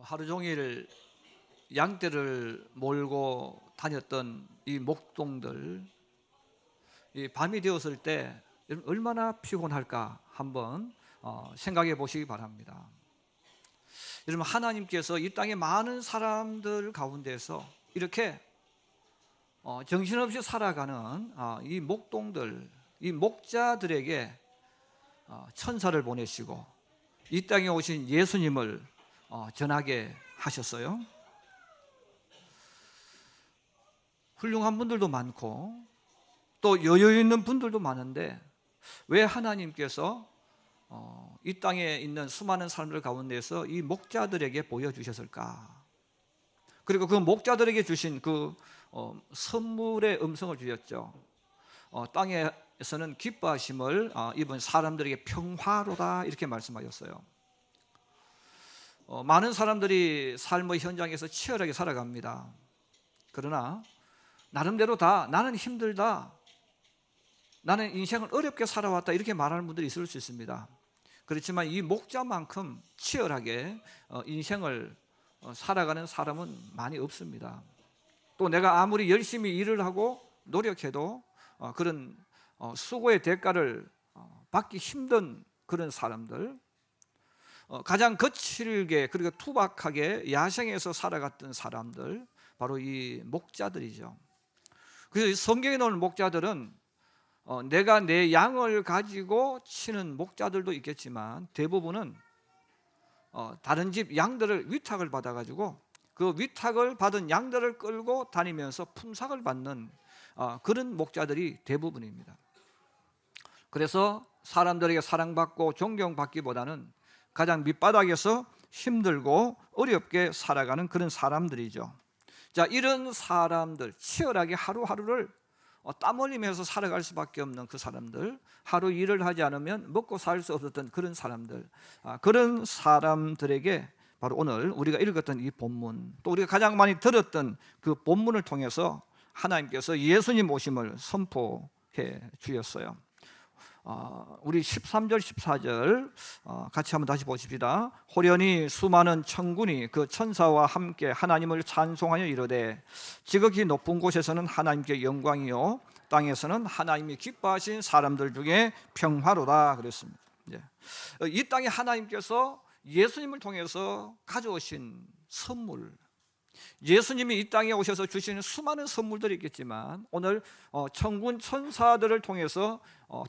하루 종일 양떼를 몰고 다녔던 이 목동들, 이 밤이 되었을 때 얼마나 피곤할까 한번 생각해 보시기 바랍니다. 여러분, 하나님께서 이 땅의 많은 사람들 가운데서 이렇게 정신없이 살아가는 이 목동들, 이 목자들에게 천사를 보내시고 이 땅에 오신 예수님을 전하게 하셨어요. 훌륭한 분들도 많고 또 여유 있는 분들도 많은데 왜 하나님께서 이 땅에 있는 수많은 사람들 가운데서 이 목자들에게 보여주셨을까? 그리고 그 목자들에게 주신 그 선물의 음성을 주셨죠. 땅에서는 기뻐하심을 입은 사람들에게 평화로다, 이렇게 말씀하셨어요. 많은 사람들이 삶의 현장에서 치열하게 살아갑니다. 그러나 나름대로 다 나는 힘들다, 나는 인생을 어렵게 살아왔다, 이렇게 말하는 분들이 있을 수 있습니다. 그렇지만 이 목자만큼 치열하게 인생을 살아가는 사람은 많이 없습니다. 또 내가 아무리 열심히 일을 하고 노력해도 그런 수고의 대가를 받기 힘든 그런 사람들, 가장 거칠게 그리고 투박하게 야생에서 살아갔던 사람들, 바로 이 목자들이죠. 그래서 성경에 나오는 목자들은 내가 내 양을 가지고 치는 목자들도 있겠지만 대부분은 다른 집 양들을 위탁을 받아가지고 그 위탁을 받은 양들을 끌고 다니면서 품삯을 받는 그런 목자들이 대부분입니다. 그래서 사람들에게 사랑받고 존경받기보다는 가장 밑바닥에서 힘들고 어렵게 살아가는 그런 사람들이죠. 자, 이런 사람들, 치열하게 하루하루를 땀 흘리면서 살아갈 수밖에 없는 그 사람들, 하루 일을 하지 않으면 먹고 살 수 없었던 그런 사람들, 그런 사람들에게 바로 오늘 우리가 읽었던 이 본문, 또 우리가 가장 많이 들었던 그 본문을 통해서 하나님께서 예수님 오심을 선포해 주셨어요. 우리 13절 14절 같이 한번 다시 보십시다. 호련히 수많은 천군이 그 천사와 함께 하나님을 찬송하여 이르되 지극히 높은 곳에서는 하나님께 영광이요 땅에서는 하나님이 기뻐하신 사람들 중에 평화로다, 그랬습니다. 이 땅에 하나님께서 예수님을 통해서 가져오신 선물, 예수님이 이 땅에 오셔서 주시는 수많은 선물들이 있겠지만 오늘 천군 천사들을 통해서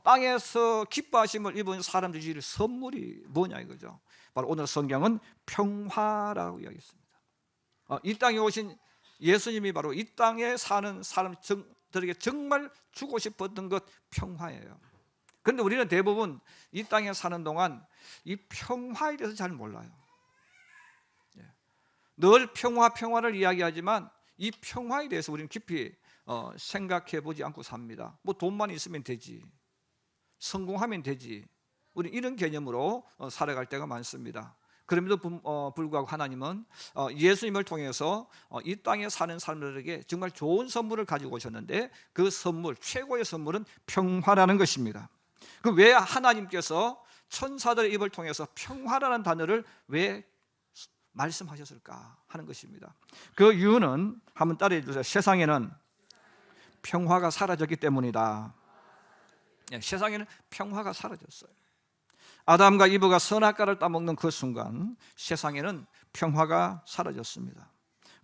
땅에서 기뻐하심을 입은 사람들이 주실 선물이 뭐냐 이거죠. 바로 오늘 성경은 평화라고 이야기했습니다. 이 땅에 오신 예수님이 바로 이 땅에 사는 사람들에게 정말 주고 싶었던 것, 평화예요. 그런데 우리는 대부분 이 땅에 사는 동안 이 평화에 대해서 잘 몰라요. 늘 평화를 이야기하지만 이 평화에 대해서 우리는 깊이 생각해 보지 않고 삽니다. 뭐 돈만 있으면 되지, 성공하면 되지, 우리 이런 개념으로 살아갈 때가 많습니다. 그럼에도 불구하고 하나님은 예수님을 통해서 이 땅에 사는 사람들에게 정말 좋은 선물을 가지고 오셨는데 그 선물, 최고의 선물은 평화라는 것입니다. 그 왜 하나님께서 천사들의 입을 통해서 평화라는 단어를 왜 말씀하셨을까 하는 것입니다. 그 이유는 한번 따라해 주세요. 세상에는 평화가 사라졌기 때문이다. 세상에는 평화가 사라졌어요. 아담과 이브가 선악과를 따먹는 그 순간 세상에는 평화가 사라졌습니다.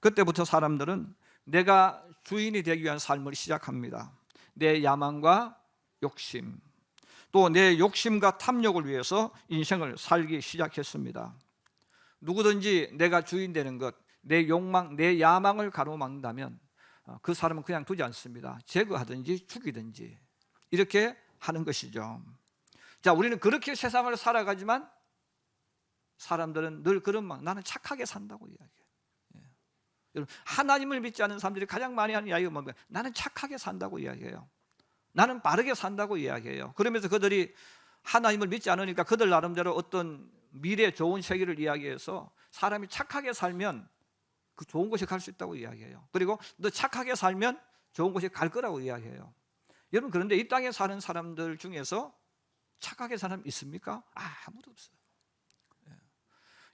그때부터 사람들은 내가 주인이 되기 위한 삶을 시작합니다. 내 야망과 욕심, 또 내 욕심과 탐욕을 위해서 인생을 살기 시작했습니다. 누구든지 내가 주인 되는 것, 내 욕망, 내 야망을 가로막는다면 그 사람은 그냥 두지 않습니다. 제거하든지 죽이든지 이렇게 하는 것이죠. 자, 우리는 그렇게 세상을 살아가지만 사람들은 늘 그런 나는 착하게 산다고 이야기해요. 여러분, 하나님을 믿지 않는 사람들이 가장 많이 하는 이야기가 뭡니까? 나는 착하게 산다고 이야기해요. 나는 빠르게 산다고 이야기해요. 그러면서 그들이 하나님을 믿지 않으니까 그들 나름대로 어떤 미래 좋은 세계를 이야기해서 사람이 착하게 살면 그 좋은 곳에 갈 수 있다고 이야기해요. 그리고 너 착하게 살면 좋은 곳에 갈 거라고 이야기해요. 여러분, 그런데 이 땅에 사는 사람들 중에서 착하게 사는 사람 있습니까? 아무도 없어요.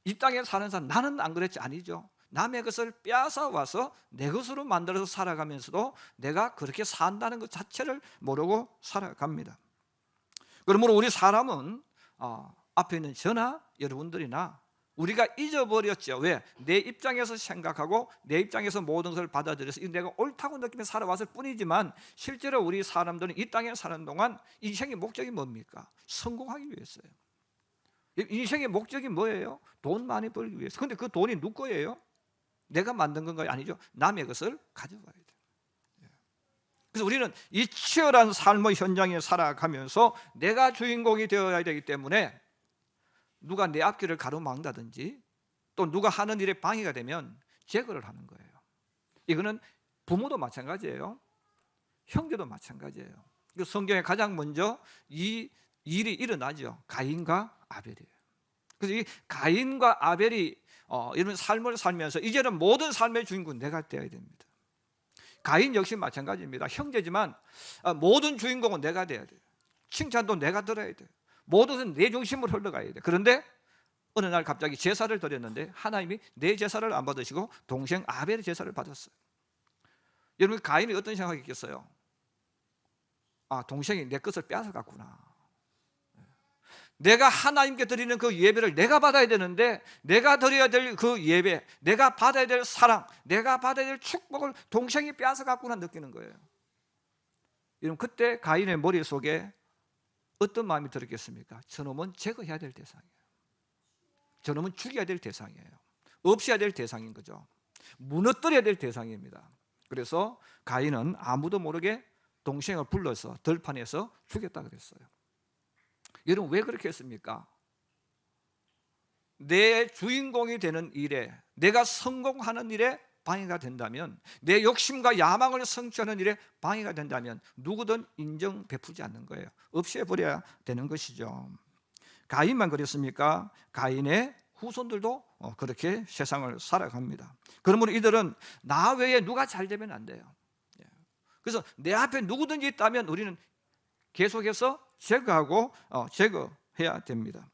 이 땅에 사는 사람 나는 안 그랬지 아니죠. 남의 것을 빼앗아 와서 내 것으로 만들어서 살아가면서도 내가 그렇게 산다는 것 자체를 모르고 살아갑니다. 그러므로 우리 사람은 앞에 있는 저나 여러분들이나 우리가 잊어버렸죠. 왜? 내 입장에서 생각하고 내 입장에서 모든 것을 받아들여서 내가 옳다고 느끼며 살아왔을 뿐이지만 실제로 우리 사람들은 이 땅에 사는 동안 인생의 목적이 뭡니까? 성공하기 위해서예요. 인생의 목적이 뭐예요? 돈 많이 벌기 위해서. 근데 그 돈이 누구 거예요? 내가 만든 건가요? 아니죠. 남의 것을 가져가야 돼요. 그래서 우리는 이 치열한 삶의 현장에 살아가면서 내가 주인공이 되어야 되기 때문에 누가 내 앞길을 가로막는다든지 또 누가 하는 일에 방해가 되면 제거를 하는 거예요. 이거는 부모도 마찬가지예요. 형제도 마찬가지예요. 성경에 가장 먼저 이 일이 일어나죠. 가인과 아벨이에요. 그래서 이 가인과 아벨이 이런 삶을 살면서 이제는 모든 삶의 주인공 내가 되어야 됩니다. 가인 역시 마찬가지입니다. 형제지만 모든 주인공은 내가 돼야 돼요. 칭찬도 내가 들어야 돼요. 모든 것은 내 중심으로 흘러가야 돼요. 그런데 어느 날 갑자기 제사를 드렸는데 하나님이 내 제사를 안 받으시고 동생 아벨의 제사를 받았어요. 여러분 가인이 어떤 생각이 있겠어요? 동생이 내 것을 빼앗아갔구나. 내가 하나님께 드리는 그 예배를 내가 받아야 되는데 내가 드려야 될 그 예배, 내가 받아야 될 사랑, 내가 받아야 될 축복을 동생이 빼앗아갔구나 느끼는 거예요. 여러분 그때 가인의 머릿속에 어떤 마음이 들었겠습니까? 저놈은 제거해야 될 대상이에요. 저놈은 죽여야 될 대상이에요. 없애야 될 대상인 거죠. 무너뜨려야 될 대상입니다. 그래서 가인은 아무도 모르게 동생을 불러서 들판에서 죽였다 그랬어요. 여러분 왜 그렇게 했습니까? 내 주인공이 되는 일에, 내가 성공하는 일에 방해가 된다면, 내 욕심과 야망을 성취하는 일에 방해가 된다면 누구든 인정 베푸지 않는 거예요. 없애버려야 되는 것이죠. 가인만 그랬습니까? 가인의 후손들도 그렇게 세상을 살아갑니다. 그러므로 이들은 나 외에 누가 잘 되면 안 돼요. 그래서 내 앞에 누구든지 있다면 우리는 계속해서 제거하고 제거해야 됩니다.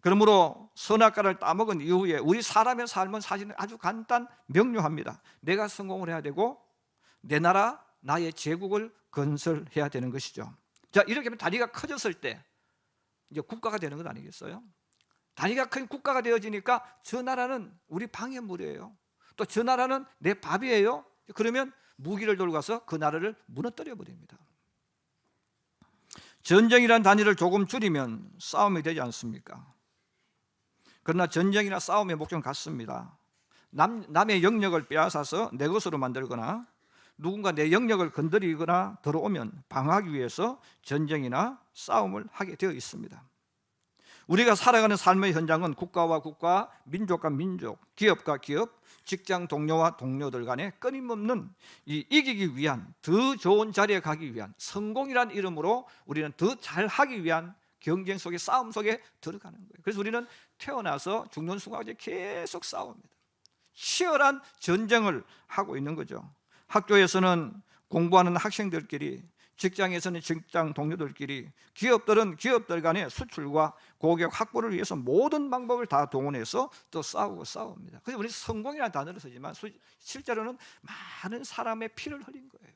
그러므로 선악과를 따먹은 이후에 우리 사람의 삶은 사실은 아주 간단 명료합니다. 내가 성공을 해야 되고 내 나라, 나의 제국을 건설해야 되는 것이죠. 자, 이렇게 하면 단위가 커졌을 때 이제 국가가 되는 것 아니겠어요? 단위가 큰 국가가 되어지니까 저 나라는 우리 방해물이에요. 또 저 나라는 내 밥이에요. 그러면 무기를 들고 가서 그 나라를 무너뜨려 버립니다. 전쟁이란 단위를 조금 줄이면 싸움이 되지 않습니까? 그러나 전쟁이나 싸움의 목적은 같습니다. 남의 영역을 빼앗아서 내 것으로 만들거나 누군가 내 영역을 건드리거나 들어오면 방어하기 위해서 전쟁이나 싸움을 하게 되어 있습니다. 우리가 살아가는 삶의 현장은 국가와 국가, 민족과 민족, 기업과 기업, 직장 동료와 동료들 간에 끊임없는 이기기 위한, 더 좋은 자리에 가기 위한, 성공이라는 이름으로 우리는 더 잘하기 위한 경쟁 속에, 싸움 속에 들어가는 거예요. 그래서 우리는 태어나서 죽는 순간까지 계속 싸웁니다. 치열한 전쟁을 하고 있는 거죠. 학교에서는 공부하는 학생들끼리, 직장에서는 직장 동료들끼리, 기업들은 기업들 간의 수출과 고객 확보를 위해서 모든 방법을 다 동원해서 또 싸웁니다. 그래서 우리는 성공이라는 단어를 쓰지만 실제로는 많은 사람의 피를 흘린 거예요.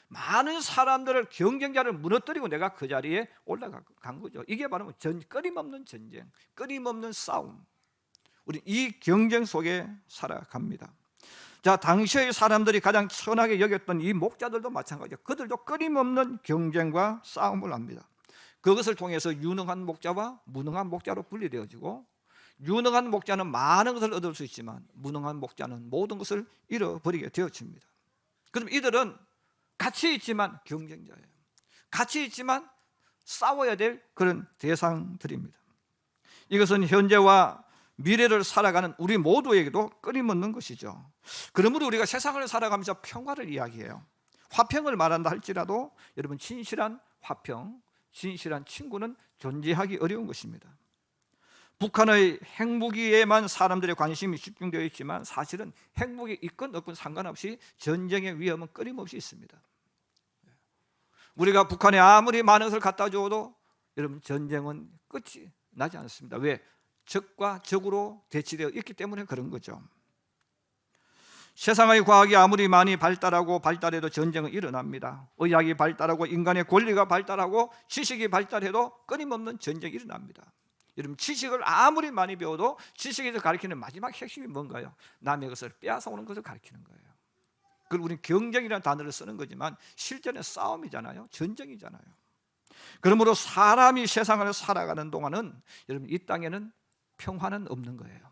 많은 사람들을, 경쟁자를 무너뜨리고 내가 그 자리에 올라간 거죠. 이게 바로 끊임없는 전쟁, 끊임없는 싸움. 우리 이 경쟁 속에 살아갑니다. 자, 당시의 사람들이 가장 선하게 여겼던 이 목자들도 마찬가지예요. 그들도 끊임없는 경쟁과 싸움을 합니다. 그것을 통해서 유능한 목자와 무능한 목자로 분리되어지고, 유능한 목자는 많은 것을 얻을 수 있지만 무능한 목자는 모든 것을 잃어버리게 되어집니다. 그럼 이들은 같이 있지만 경쟁자예요. 같이 있지만 싸워야 될 그런 대상들입니다. 이것은 현재와 미래를 살아가는 우리 모두에게도 끊임없는 것이죠. 그러므로 우리가 세상을 살아가면서 평화를 이야기해요. 화평을 말한다 할지라도 여러분, 진실한 화평, 진실한 친구는 존재하기 어려운 것입니다. 북한의 핵무기에만 사람들의 관심이 집중되어 있지만 사실은 핵무기 있건 없건 상관없이 전쟁의 위험은 끊임없이 있습니다. 우리가 북한에 아무리 많은 것을 갖다 줘도 여러분, 전쟁은 끝이 나지 않습니다. 왜? 적과 적으로 대치되어 있기 때문에 그런 거죠. 세상의 과학이 아무리 많이 발달해도 전쟁은 일어납니다. 의학이 발달하고 인간의 권리가 발달하고 지식이 발달해도 끊임없는 전쟁이 일어납니다. 여러분, 지식을 아무리 많이 배워도 지식에서 가르치는 마지막 핵심이 뭔가요? 남의 것을 빼앗아오는 것을 가르치는 거예요. 그걸 우리는 경쟁이라는 단어를 쓰는 거지만 실제는 싸움이잖아요. 전쟁이잖아요. 그러므로 사람이 세상을 살아가는 동안은 여러분, 이 땅에는 평화는 없는 거예요.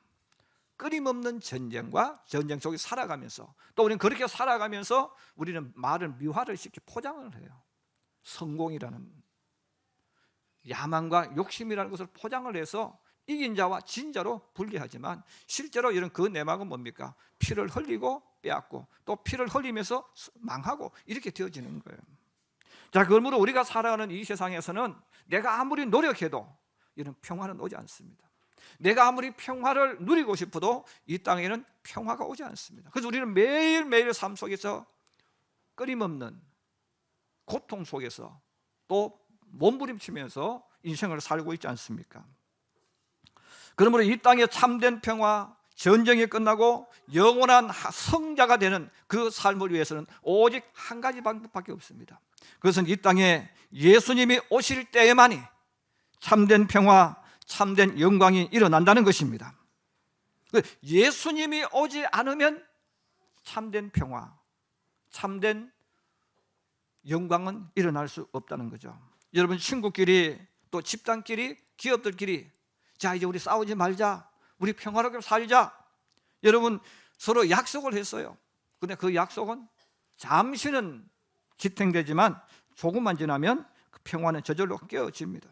끊임없는 전쟁과 전쟁 속에 살아가면서, 또 우리는 그렇게 살아가면서 우리는 말을 미화를 시키 포장을 해요. 성공이라는, 야망과 욕심이라는 것을 포장을 해서 이긴 자와 진 자로 분리하지만 실제로 이런 그 내막은 뭡니까? 피를 흘리고 빼앗고 또 피를 흘리면서 망하고 이렇게 되어지는 거예요. 자, 그러므로 우리가 살아가는 이 세상에서는 내가 아무리 노력해도 이런 평화는 오지 않습니다. 내가 아무리 평화를 누리고 싶어도 이 땅에는 평화가 오지 않습니다. 그래서 우리는 매일매일 삶 속에서 끊임없는 고통 속에서 또 몸부림치면서 인생을 살고 있지 않습니까? 그러므로 이 땅의 참된 평화, 전쟁이 끝나고 영원한 성자가 되는 그 삶을 위해서는 오직 한 가지 방법밖에 없습니다. 그것은 이 땅에 예수님이 오실 때에만이 참된 평화, 참된 영광이 일어난다는 것입니다. 예수님이 오지 않으면 참된 평화, 참된 영광은 일어날 수 없다는 거죠. 여러분, 친구끼리 또 집단끼리 기업들끼리 자, 이제 우리 싸우지 말자, 우리 평화롭게 살자, 여러분 서로 약속을 했어요. 근데 그 약속은 잠시는 지탱되지만 조금만 지나면 그 평화는 저절로 깨어집니다.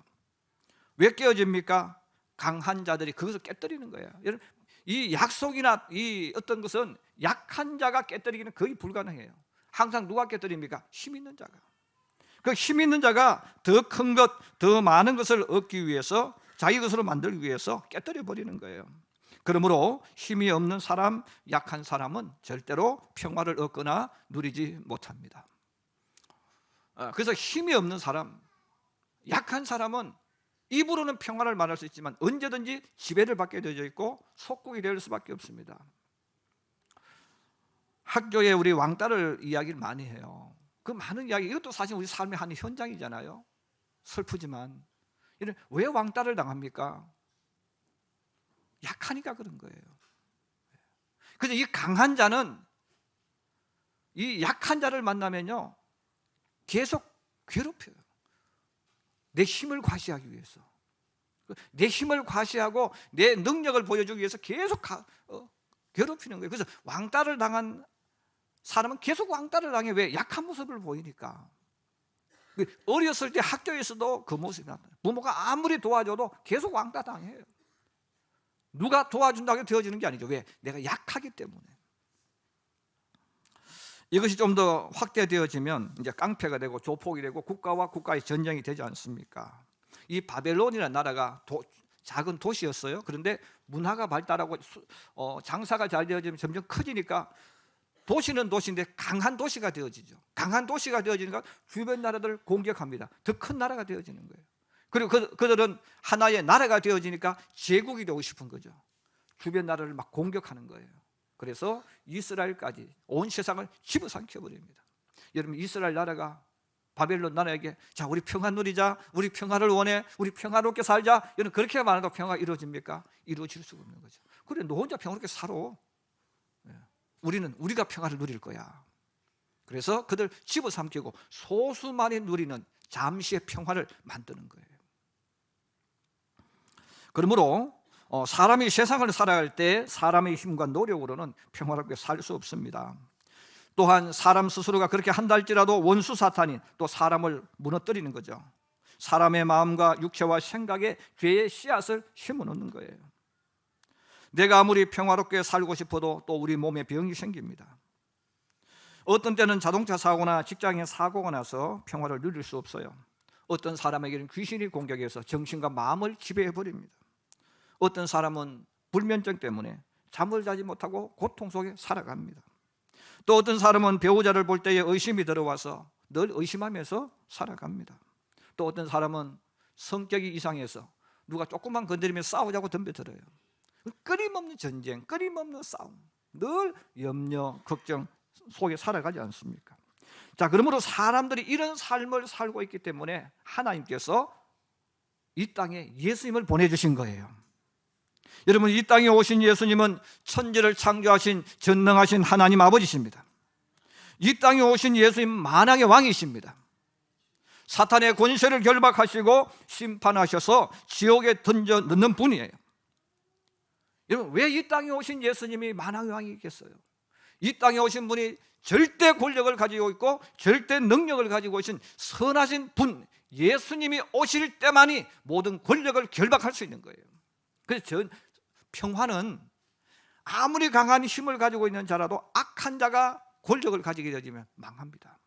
왜 깨어집니까? 강한 자들이 거기서 깨뜨리는 거예요. 여러분, 이 약속이나 이 어떤 것은 약한 자가 깨뜨리기는 거의 불가능해요. 항상 누가 깨뜨립니까? 힘 있는 자가. 그 힘 있는 자가 더 큰 것, 더 많은 것을 얻기 위해서, 자기 것으로 만들기 위해서 깨뜨려 버리는 거예요. 그러므로 힘이 없는 사람, 약한 사람은 절대로 평화를 얻거나 누리지 못합니다. 그래서 힘이 없는 사람, 약한 사람은 입으로는 평화를 말할 수 있지만 언제든지 지배를 받게 되어 있고 속국이 될 수밖에 없습니다. 학교에 우리 왕따를 이야기를 많이 해요. 그 많은 이야기, 이것도 사실 우리 삶의 한 현장이잖아요. 슬프지만 왜 왕따를 당합니까? 약하니까 그런 거예요. 그래서 이 강한 자는 이 약한 자를 만나면요 계속 괴롭혀요. 내 힘을 과시하기 위해서, 내 힘을 과시하고 내 능력을 보여주기 위해서 계속 괴롭히는 거예요. 그래서 왕따를 당한 사람은 계속 왕따를 당해. 왜? 약한 모습을 보이니까. 어렸을 때 학교에서도 그 모습이 나타나요. 부모가 아무리 도와줘도 계속 왕따 당해요. 누가 도와준다고 되어지는 게 아니죠. 왜? 내가 약하기 때문에. 이것이 좀 더 확대되어지면 이제 깡패가 되고 조폭이 되고 국가와 국가의 전쟁이 되지 않습니까? 이 바벨론이라는 나라가 작은 도시였어요. 그런데 문화가 발달하고 장사가 잘 되어지면 점점 커지니까 도시는 도시인데 강한 도시가 되어지죠. 강한 도시가 되어지니까 주변 나라들을 공격합니다. 더 큰 나라가 되어지는 거예요. 그리고 그들은 하나의 나라가 되어지니까 제국이 되고 싶은 거죠. 주변 나라를 막 공격하는 거예요. 그래서 이스라엘까지 온 세상을 집어삼켜 버립니다. 여러분, 이스라엘 나라가 바벨론 나라에게 자, 우리 평화 누리자, 우리 평화를 원해, 우리 평화롭게 살자, 여러분 그렇게 말해도 평화가 이루어집니까? 이루어질 수가 없는 거죠. 그래, 너 혼자 평화롭게 살아. 우리가 평화를 누릴 거야. 그래서 그들 집어삼키고 소수만이 누리는 잠시의 평화를 만드는 거예요. 그러므로 사람이 세상을 살아갈 때 사람의 힘과 노력으로는 평화롭게 살 수 없습니다. 또한 사람 스스로가 그렇게 한달지라도 원수 사탄이 또 사람을 무너뜨리는 거죠. 사람의 마음과 육체와 생각에 죄의 씨앗을 심어놓는 거예요. 내가 아무리 평화롭게 살고 싶어도 또 우리 몸에 병이 생깁니다. 어떤 때는 자동차 사고나 직장에 사고가 나서 평화를 누릴 수 없어요. 어떤 사람에게는 귀신이 공격해서 정신과 마음을 지배해버립니다. 어떤 사람은 불면증 때문에 잠을 자지 못하고 고통 속에 살아갑니다. 또 어떤 사람은 배우자를 볼 때에 의심이 들어와서 늘 의심하면서 살아갑니다. 또 어떤 사람은 성격이 이상해서 누가 조금만 건드리면 싸우자고 덤벼들어요. 끊임없는 전쟁, 끊임없는 싸움, 늘 염려, 걱정 속에 살아가지 않습니까? 자, 그러므로 사람들이 이런 삶을 살고 있기 때문에 하나님께서 이 땅에 예수님을 보내주신 거예요. 여러분, 이 땅에 오신 예수님은 천지를 창조하신 전능하신 하나님 아버지십니다. 이 땅에 오신 예수님 만왕의 왕이십니다. 사탄의 권세를 결박하시고 심판하셔서 지옥에 던져 넣는 분이에요. 여러분, 왜 이 땅에 오신 예수님이 만왕의 왕이겠어요? 이 땅에 오신 분이 절대 권력을 가지고 있고 절대 능력을 가지고 계신 선하신 분, 예수님이 오실 때만이 모든 권력을 결박할 수 있는 거예요. 그래서 평화는 아무리 강한 힘을 가지고 있는 자라도 악한 자가 권력을 가지게 되면 망합니다.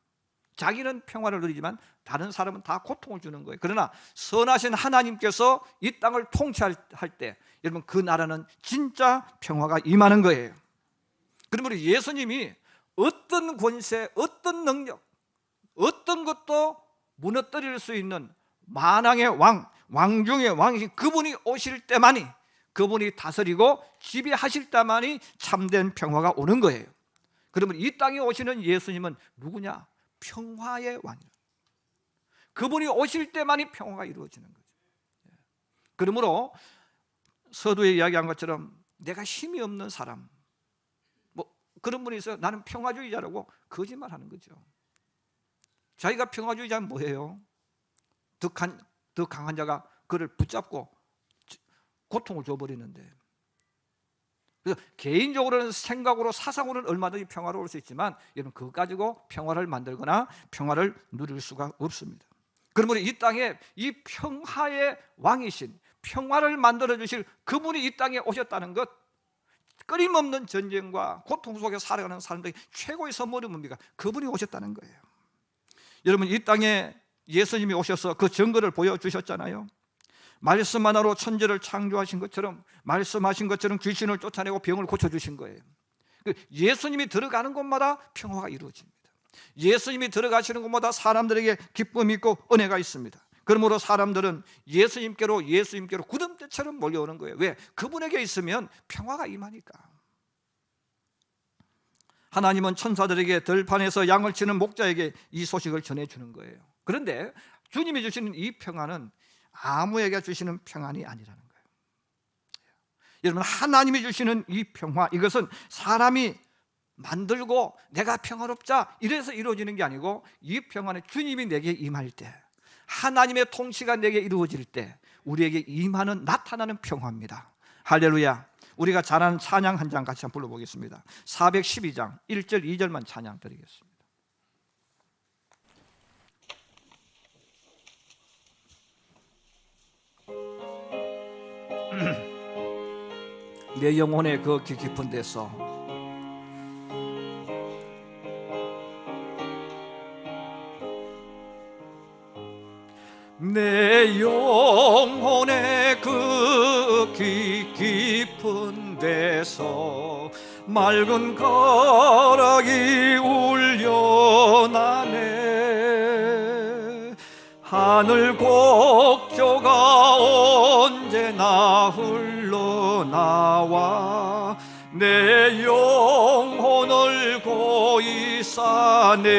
자기는 평화를 누리지만 다른 사람은 다 고통을 주는 거예요. 그러나 선하신 하나님께서 이 땅을 통치할 때 여러분, 그 나라는 진짜 평화가 임하는 거예요. 그러므로 예수님이 어떤 권세, 어떤 능력, 어떤 것도 무너뜨릴 수 있는 만왕의 왕, 왕 중의 왕이신 그분이 오실 때만이, 그분이 다스리고 지배하실 때만이 참된 평화가 오는 거예요. 그러면 이 땅에 오시는 예수님은 누구냐? 평화의 왕이에요. 그분이 오실 때만이 평화가 이루어지는 거죠. 그러므로 서두에 이야기한 것처럼 내가 힘이 없는 사람, 뭐 그런 분이 있어요. 나는 평화주의자라고 거짓말하는 거죠. 자기가 평화주의자는 뭐예요? 더 강한 자가 그를 붙잡고 고통을 줘버리는데, 그래서 개인적으로는 생각으로 사상으로는 얼마든지 평화로울 수 있지만 여러분, 그거 가지고 평화를 만들거나 평화를 누릴 수가 없습니다. 그러므로 이 땅에 이 평화의 왕이신, 평화를 만들어 주실 그분이 이 땅에 오셨다는 것, 끊임없는 전쟁과 고통 속에 살아가는 사람들에게 최고의 선물이 뭡니까? 그분이 오셨다는 거예요. 여러분, 이 땅에 예수님이 오셔서 그 증거를 보여주셨잖아요. 말씀 하나로 천지를 창조하신 것처럼, 말씀하신 것처럼 귀신을 쫓아내고 병을 고쳐주신 거예요. 예수님이 들어가는 곳마다 평화가 이루어집니다. 예수님이 들어가시는 곳마다 사람들에게 기쁨이 있고 은혜가 있습니다. 그러므로 사람들은 예수님께로 구름대처럼 몰려오는 거예요. 왜? 그분에게 있으면 평화가 임하니까. 하나님은 천사들에게 들판에서 양을 치는 목자에게 이 소식을 전해주는 거예요. 그런데 주님이 주시는 이 평화는 아무에게 주시는 평안이 아니라는 거예요. 여러분, 하나님이 주시는 이 평화, 이것은 사람이 만들고 내가 평화롭자 이래서 이루어지는 게 아니고, 이 평화는 주님이 내게 임할 때, 하나님의 통치가 내게 이루어질 때 우리에게 임하는, 나타나는 평화입니다. 할렐루야. 우리가 잘 아는 찬양 한 장 같이 한번 불러보겠습니다. 412장 1절 2절만 찬양 드리겠습니다. 내 영혼의 그 깊은 데서 내 영혼의 그 깊은 데서 맑은 가락이 울려나네. 하늘 곡조가 언제나 흘러나와 내 영혼을 고이 싸네.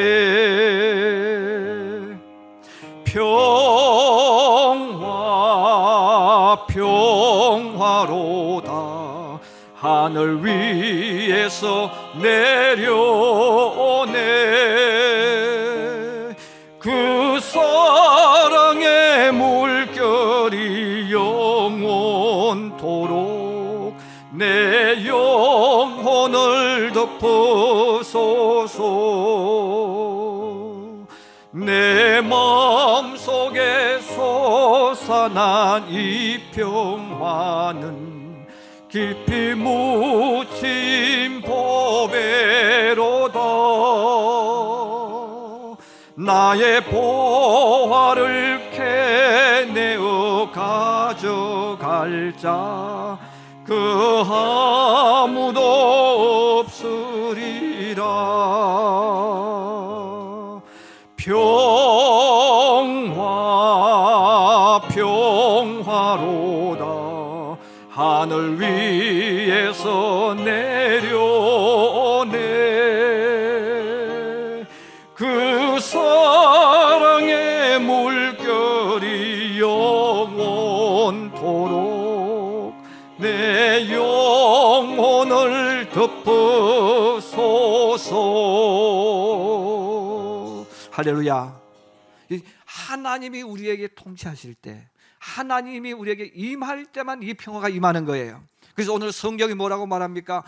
평화로다 하늘 위에서 내려오네. 그 사랑의 물결이 영원토록 내 영혼을 덮으소서. 내 마음속에 솟아난 이 평화는 깊이 묻힌 보배로다. 나의 보화를 캐내어 가져갈 자 그 아무도 없으리라. 평화로다 눈을 덮으소서. 할렐루야. 하나님이 우리에게 통치하실 때, 하나님이 우리에게 임할 때만 이 평화가 임하는 거예요. 그래서 오늘 성경이 뭐라고 말합니까?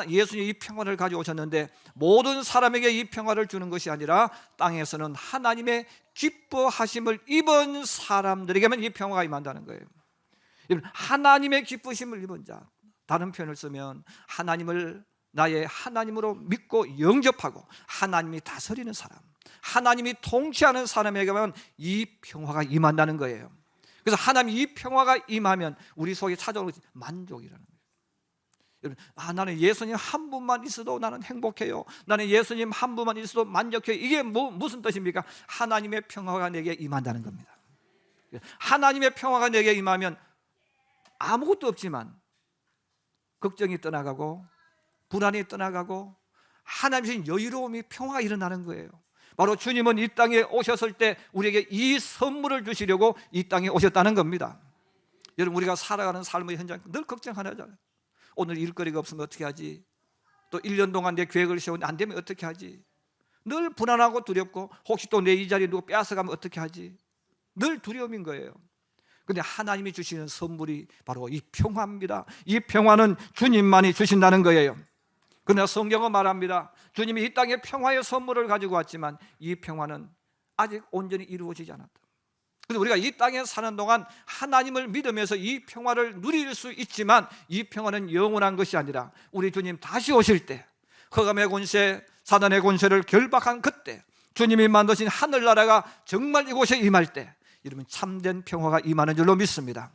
예수님이 이 평화를 가져오셨는데 모든 사람에게 이 평화를 주는 것이 아니라 땅에서는 하나님의 기뻐하심을 입은 사람들에게만 이 평화가 임한다는 거예요. 하나님의 기쁘심을 입은 자, 다른 표현을 쓰면 하나님을 나의 하나님으로 믿고 영접하고 하나님이 다스리는 사람, 하나님이 통치하는 사람에게만 이 평화가 임한다는 거예요. 그래서 하나님 이 평화가 임하면 우리 속에 찾아오는 것이 만족이라는 거예요. 여러분, 나는 예수님 한 분만 있어도 나는 행복해요. 나는 예수님 한 분만 있어도 만족해요. 이게 무슨 뜻입니까? 하나님의 평화가 내게 임한다는 겁니다. 하나님의 평화가 내게 임하면 아무것도 없지만 걱정이 떠나가고 불안이 떠나가고 하나님의 여유로움이 평화가 일어나는 거예요. 바로 주님은 이 땅에 오셨을 때 우리에게 이 선물을 주시려고 이 땅에 오셨다는 겁니다. 여러분, 우리가 살아가는 삶의 현장 늘 걱정 하나잖아요. 오늘 일거리가 없으면 어떻게 하지? 또 1년 동안 내 계획을 세우는데 안 되면 어떻게 하지? 늘 불안하고 두렵고 혹시 또 내 이 자리 누구 빼앗아가면 어떻게 하지? 늘 두려움인 거예요. 그런데 하나님이 주시는 선물이 바로 이 평화입니다. 이 평화는 주님만이 주신다는 거예요. 그러나 성경은 말합니다. 주님이 이 땅에 평화의 선물을 가지고 왔지만 이 평화는 아직 온전히 이루어지지 않았다. 그래서 우리가 이 땅에 사는 동안 하나님을 믿으면서 이 평화를 누릴 수 있지만 이 평화는 영원한 것이 아니라 우리 주님 다시 오실 때, 흑암의 권세, 사단의 권세를 결박한 그때 주님이 만드신 하늘나라가 정말 이곳에 임할 때 이러면 참된 평화가 임하는 줄로 믿습니다.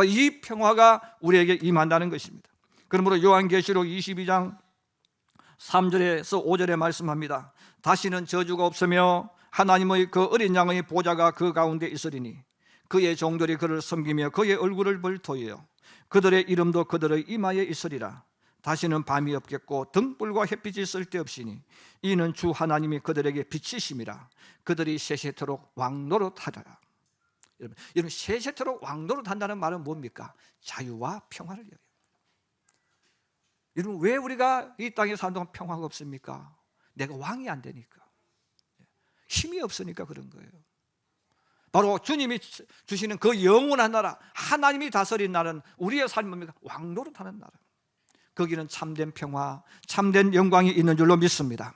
이 평화가 우리에게 임한다는 것입니다. 그러므로 요한계시록 22장 3절에서 5절에 말씀합니다. 다시는 저주가 없으며 하나님의 그 어린 양의 보좌가 그 가운데 있으리니 그의 종들이 그를 섬기며 그의 얼굴을 볼 터이요 그들의 이름도 그들의 이마에 있으리라. 다시는 밤이 없겠고 등불과 햇빛이 쓸데없으니 이는 주 하나님이 그들에게 빛이심이라. 그들이 세세토록 왕노릇하리라. 여러분, 세세토록 왕노릇한다는 말은 뭡니까? 자유와 평화를 이야기해요. 여러분, 왜 우리가 이 땅에 사는 동안 평화가 없습니까? 내가 왕이 안 되니까, 힘이 없으니까 그런 거예요. 바로 주님이 주시는 그 영원한 나라, 하나님이 다스린 나라는 우리의 삶이 뭡니까? 왕노릇하는 나라. 거기는 참된 평화, 참된 영광이 있는 줄로 믿습니다.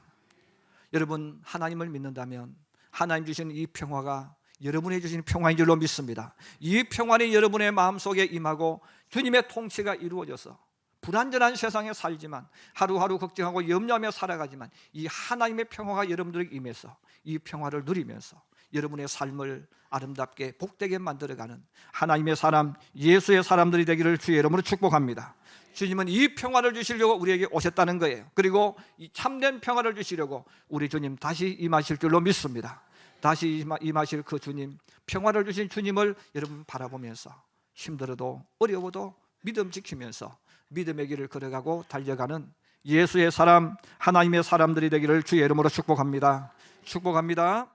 여러분, 하나님을 믿는다면 하나님 주시는 이 평화가 여러분이 주시는 평화인 줄로 믿습니다. 이 평화는 여러분의 마음속에 임하고 주님의 통치가 이루어져서 불안전한 세상에 살지만 하루하루 걱정하고 염려하며 살아가지만 이 하나님의 평화가 여러분들에게 임해서 이 평화를 누리면서 여러분의 삶을 아름답게 복되게 만들어가는 하나님의 사람, 예수의 사람들이 되기를 주의 이름으로 축복합니다. 주님은 이 평화를 주시려고 우리에게 오셨다는 거예요. 그리고 이 참된 평화를 주시려고 우리 주님 다시 임하실 줄로 믿습니다. 다시 임하실 그 주님, 평화를 주신 주님을 여러분 바라보면서 힘들어도 어려워도 믿음 지키면서 믿음의 길을 걸어가고 달려가는 예수의 사람, 하나님의 사람들이 되기를 주의 이름으로 축복합니다. 축복합니다.